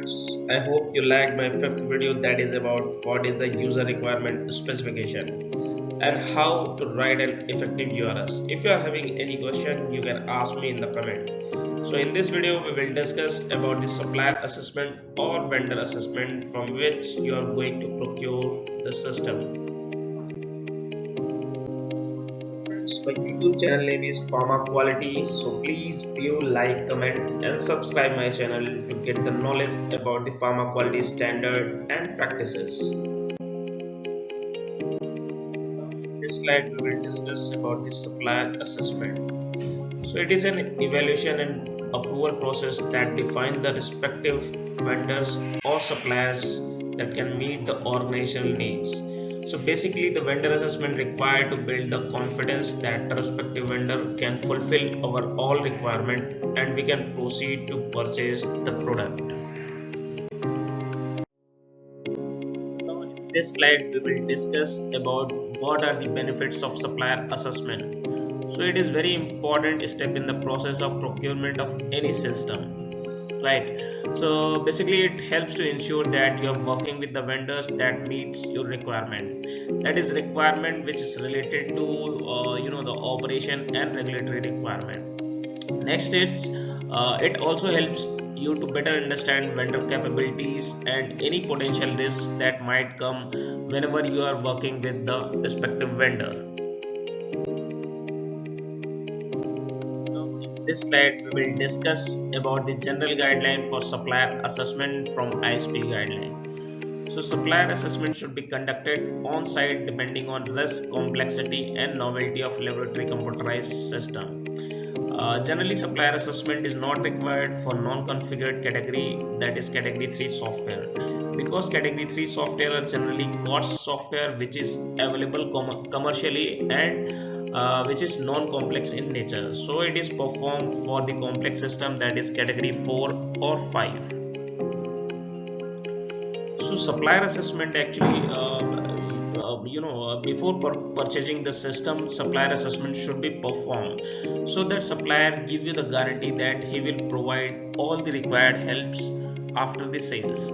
friends, I hope you liked my fifth video that is about what is the user requirement specification and how to write an effective URS. If you are having any question, you can ask me in the comment. So in this video, we will discuss about the supplier assessment or vendor assessment from which you are going to procure the system. My YouTube channel name is Pharma Quality, so please view, like, comment, and subscribe my channel to get the knowledge about the pharma quality standard and practices. In this slide, we will discuss about the supplier assessment. So it is an evaluation and approval process that defines the respective vendors or suppliers that can meet the organizational needs. So basically, the vendor assessment required to build the confidence that the respective vendor can fulfill our all requirement and we can proceed to purchase the product. Now in this slide, we will discuss about what are the benefits of supplier assessment. So it is very important step in the process of procurement of any system, right? So basically it helps to ensure that you are working with the vendors that meets your requirement, that is requirement which is related to the operation and regulatory requirement. Next is it also helps you to better understand vendor capabilities and any potential risks that might come whenever you are working with the respective vendor. This slide we will discuss about the general guideline for supplier assessment from ISP guideline. So supplier assessment should be conducted on site depending on risk, complexity and novelty of laboratory computerized system. Generally supplier assessment is not required for non-configured category, that is category 3 software, because category 3 software are generally cost software which is available commercially and which is non-complex in nature. So it is performed for the complex system, that is category 4 or 5. So supplier assessment actually before purchasing the system, supplier assessment should be performed so that supplier give you the guarantee that he will provide all the required helps after the sales.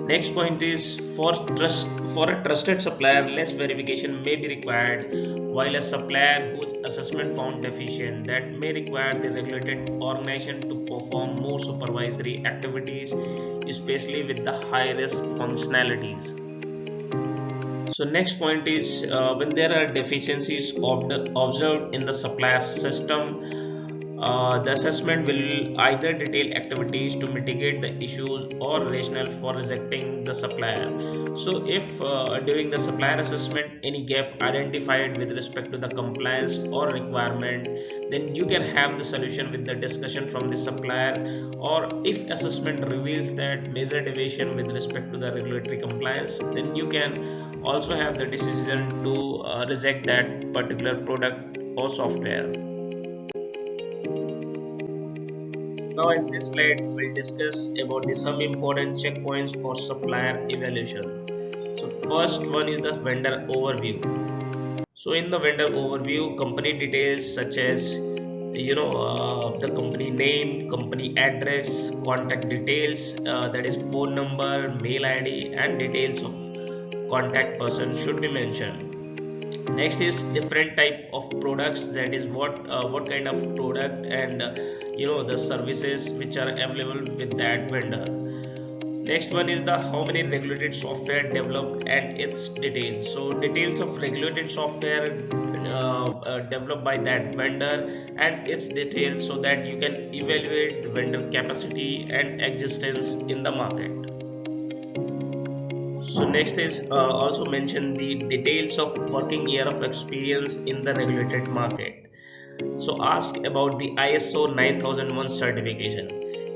Next point is for a trusted supplier, less verification may be required, while a supplier whose assessment found deficient, that may require the regulated organization to perform more supervisory activities, especially with the high risk functionalities. So next point is when there are deficiencies observed in the supplier system, the assessment will either detail activities to mitigate the issues or rationale for rejecting the supplier. So if during the supplier assessment any gap identified with respect to the compliance or requirement, then you can have the solution with the discussion from the supplier, or if assessment reveals that major deviation with respect to the regulatory compliance, then you can also have the decision to reject that particular product or software. Now in this slide we'll discuss about the some important checkpoints for supplier evaluation. So first one is the vendor overview. So in the vendor overview, company details such as the company name, company address, contact details, that is phone number, mail ID and details of contact person should be mentioned. Next is different type of products, that is what kind of product and the services which are available with that vendor. Next one is the how many regulated software developed and its details. So details of regulated software developed by that vendor and its details, so that you can evaluate the vendor capacity and existence in the market. So next is also mention the details of working year of experience in the regulated market. So ask about the ISO 9001 certification.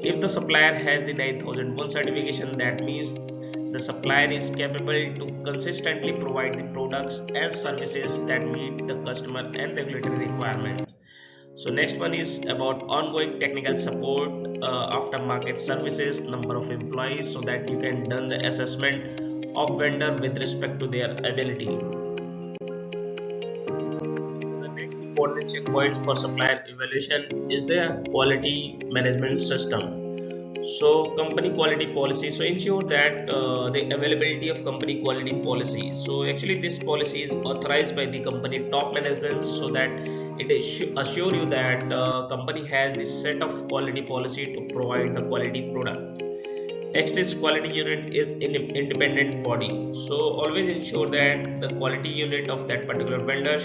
If the supplier has the 9001 certification, that means the supplier is capable to consistently provide the products and services that meet the customer and regulatory requirements. So next one is about ongoing technical support, aftermarket services, number of employees, so that you can done the assessment of vendor with respect to their ability. The next important checkpoint for supplier evaluation is the quality management system. So company quality policy. So ensure that the availability of company quality policy. So actually this policy is authorized by the company top management so that it assure you that company has this set of quality policy to provide the quality product. Next is quality unit is in independent body. So always ensure that the quality unit of that particular vendor,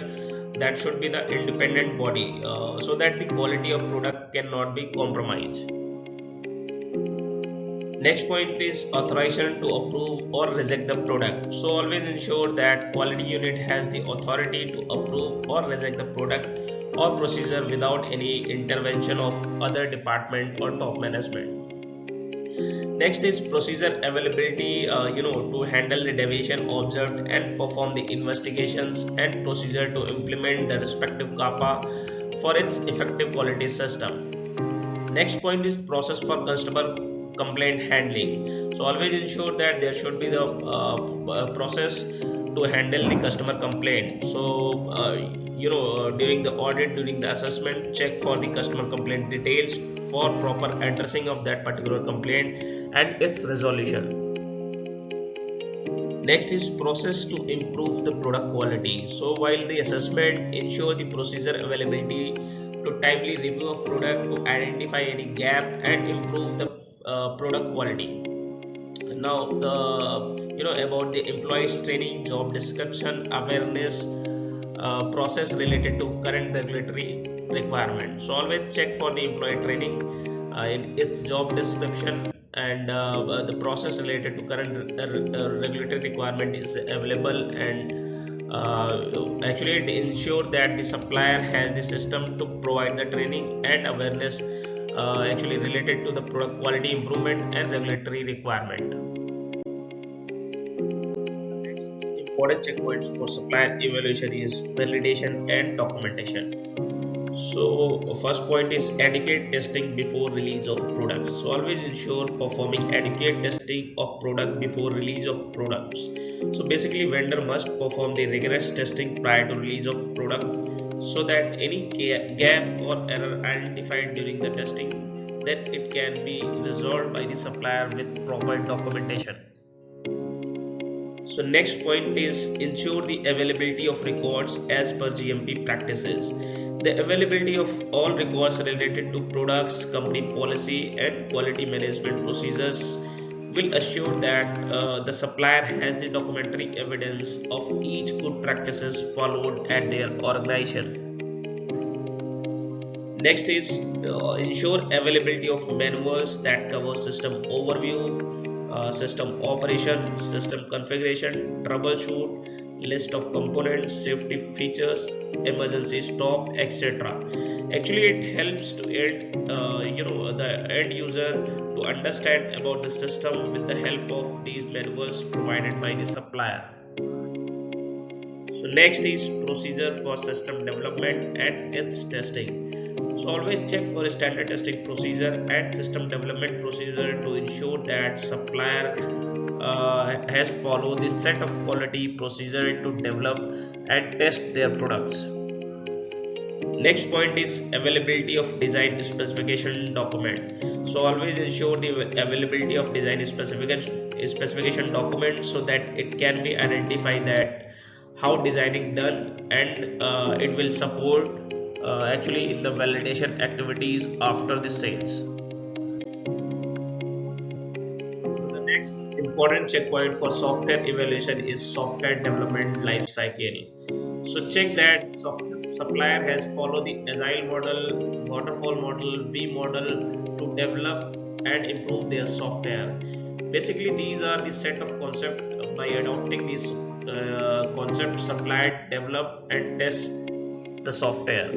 that should be the independent body, so that the quality of product cannot be compromised. Next point is authorization to approve or reject the product. So always ensure that quality unit has the authority to approve or reject the product or procedure without any intervention of other department or top management. Next is procedure availability, to handle the deviation observed and perform the investigations and procedure to implement the respective CAPA for its effective quality system. Next point is process for customer complaint handling. So always ensure that there should be the process to handle the customer complaint. So during the audit, during the assessment, check for the customer complaint details for proper addressing of that particular complaint and its resolution. Next is process to improve the product quality. So while the assessment, ensure the procedure availability to timely review of product to identify any gap and improve the product quality. Now the about the employees training, job description, awareness, process related to current regulatory requirement. So always check for the employee training in its job description, and the process related to current regulatory requirement is available, and actually it ensure that the supplier has the system to provide the training and awareness actually related to the product quality improvement and regulatory requirement. Next important checkpoints for supplier evaluation is validation and documentation. So first point is adequate testing before release of products. So always ensure performing adequate testing of product before release of products. So basically vendor must perform the rigorous testing prior to release of product so that any gap or error identified during the testing, then it can be resolved by the supplier with proper documentation. So next point is ensure the availability of records as per GMP practices. The availability of all records related to products, company policy and quality management procedures will assure that the supplier has the documentary evidence of each good practices followed at their organization. Next is ensure availability of manuals that cover system overview, system operation, system configuration, troubleshoot, list of components, safety features, emergency stop, etc. Actually, it helps to the end user to understand about the system with the help of these manuals provided by the supplier. So next is procedure for system development and its testing. So always check for a standard testing procedure and system development procedure to ensure that supplier has followed this set of quality procedure to develop and test their products. Next point is availability of design specification document. So always ensure the availability of design specification document so that it can be identified that how designing done, and it will support actually in the validation activities after the sales. The next important checkpoint for software evaluation is software development life cycle. So check that supplier has followed the agile model, waterfall model, V model to develop and improve their software. Basically, these are the set of concepts. By adopting these concepts, supplier develop and test the software.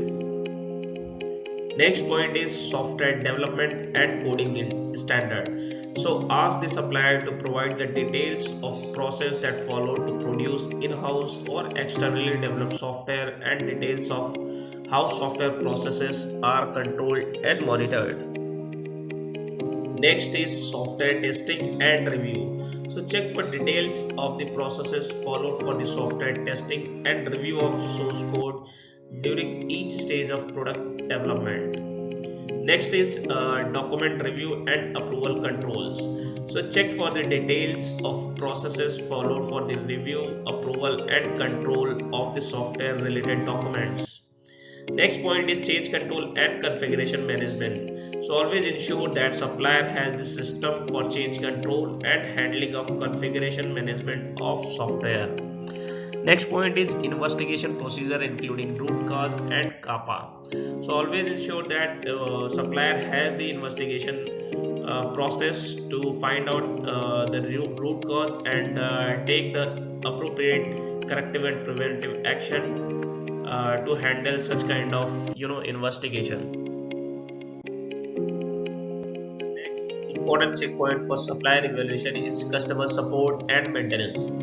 Next point is software development and coding in standard. So ask the supplier to provide the details of process that follow to produce in-house or externally developed software and details of how software processes are controlled and monitored. Next is software testing and review. So check for details of the processes followed for the software testing and review of source code during each stage of product development. Next is document review and approval controls. So check for the details of processes followed for the review, approval and control of the software related documents. Next point is change control and configuration management. So always ensure that supplier has the system for change control and handling of configuration management of software. Next point is investigation procedure including root cause and kappa. So always ensure that supplier has the investigation process to find out the root cause and take the appropriate corrective and preventive action to handle such kind of investigation. Next important checkpoint for supplier evaluation is customer support and maintenance.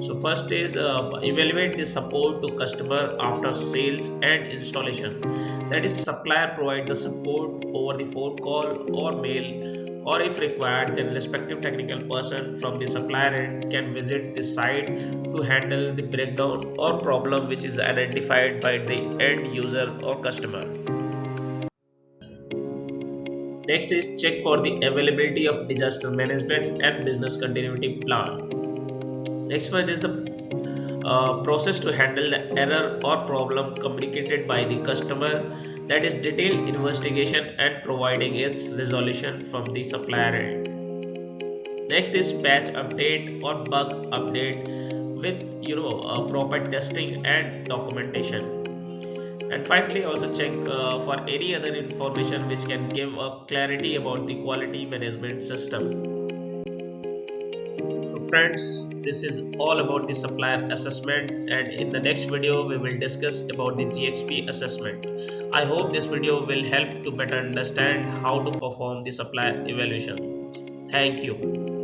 So first is evaluate the support to customer after sales and installation. That is, supplier provide the support over the phone call or mail, or if required, then respective technical person from the supplier end can visit the site to handle the breakdown or problem which is identified by the end user or customer. Next is check for the availability of disaster management and business continuity plan. Next one is the process to handle the error or problem communicated by the customer, that is detailed investigation and providing its resolution from the supplier end. Next is patch update or bug update with proper testing and documentation. And finally also check for any other information which can give a clarity about the quality management system. So friends, this is all about the supplier assessment, and in the next video we will discuss about the GXP assessment. I hope this video will help to better understand how to perform the supplier evaluation. Thank you.